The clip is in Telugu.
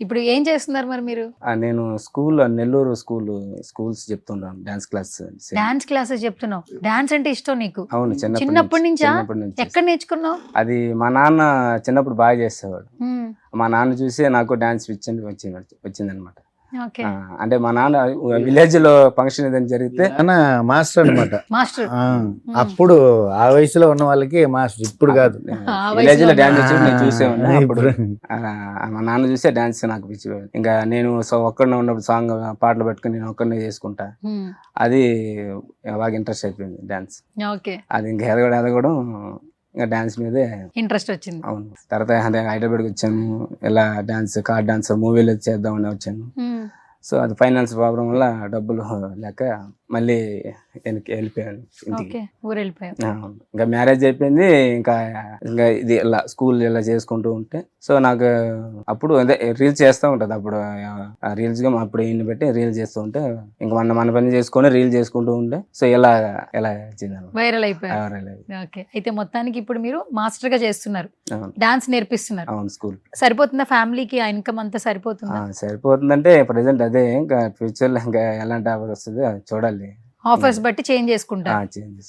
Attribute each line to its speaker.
Speaker 1: ఇప్పుడు ఏం చేస్తున్నారు మరి మీరు?
Speaker 2: నేను నెల్లూరు స్కూల్స్ చెప్తుంటాను, డాన్స్ క్లాస్.
Speaker 1: డాన్స్ క్లాసెస్ చెప్తున్నావు. డాన్స్ అంటే ఇష్టం నీకు?
Speaker 2: అవును,
Speaker 1: చిన్నప్పటి నుంచా?
Speaker 2: చిన్నప్పటి నుంచి.
Speaker 1: ఎక్కడ నేర్చుకున్నావు?
Speaker 2: అది మా నాన్న చిన్నప్పుడు బాగా చేసేవాడు.
Speaker 1: హ్మ్.
Speaker 2: మా నాన్న చూసి నాకు డాన్స్ వచ్చిందనమాట.
Speaker 1: ఓకే.
Speaker 2: అంటే మా నాన్న విలేజ్ లో ఫంక్షన్ ఏదైనా జరిగితే
Speaker 3: నాన్న మాస్టర్ అనమాట.
Speaker 1: మాస్టర్.
Speaker 3: అప్పుడు ఆ వయసులో ఉన్న వాళ్ళకి మాస్టర్, ఇప్పుడు కాదు.
Speaker 2: విలేజ్ లో డాన్స్ వచ్చి నేను
Speaker 3: ఆ,
Speaker 2: చూసేవాడిని. అప్పుడు
Speaker 3: ఇప్పుడు
Speaker 2: మా నాన్న చూసే డాన్స్ నాకు పిచ్చిపోయాడు. ఇంకా నేను ఒక్కడనే ఉన్నప్పుడు సాంగ్ పాటలు పెట్టుకుని నేను ఒక్కడనే చేసుకుంటా.
Speaker 1: హ్మ్.
Speaker 2: అది బాగా ఇంట్రెస్ట్ అయిపోయింది డాన్స్.
Speaker 1: ఓకే.
Speaker 2: అది ఇంకా ఎదగడం ఇంకా డాన్స్ మీదే.
Speaker 1: ఇంట్రెస్ట్ వచ్చింది.
Speaker 2: అవును. తర్వాత అదే హైదరాబాద్కి వచ్చాను. ఇలా కార్డ్ డాన్స్ మూవీలో చేద్దామని వచ్చాను.
Speaker 1: హ్మ్.
Speaker 2: సో అది ఫైనాన్స్ ప్రాబ్లం వల్ల డబ్బులు లేక మళ్ళీ వెళ్ళిపోయాను ఇంటికి.
Speaker 1: ఓకే. ఊరు వెళ్ళిపోయావు.
Speaker 2: ఇంకా మ్యారేజ్ అయిపోయింది. ఇంకా ఇంకా ఇది ఇలా స్కూల్ ఇలా చేసుకుంటూ ఉంటే, సో నాకు అప్పుడు అదే రీల్స్ చేస్తూ ఉంటుంది. అప్పుడు రీల్స్ గా అప్పుడు ఈయన పెట్టి రీల్ చేస్తూ ఉంటే, ఇంకా మన పని చేసుకొని రీల్ చేసుకుంటూ ఉంటే, సో ఇలా వచ్చింది.
Speaker 1: వైరల్ అయిపోయారు. ఓకే. అయితే మొత్తానికి ఇప్పుడు మీరు మాస్టర్ గా చేస్తున్నారు, డాన్స్ నేర్పిస్తున్నారు.
Speaker 2: అవును, స్కూల్.
Speaker 1: సరిపోతుందా ఫ్యామిలీకి? ఆ ఇన్కమ్ అంతా సరిపోతుందా?
Speaker 2: సరిపోతుందంటే ప్రెసెంట్ అదే. ఇంకా ఫ్యూచర్ లో ఇంకా ఎలాంటి ఆఫర్ వస్తుందో చూడాలి.
Speaker 1: ఆఫర్స్ బట్టి చేంజ్ చేసుకుంటారు.
Speaker 2: చేంజ్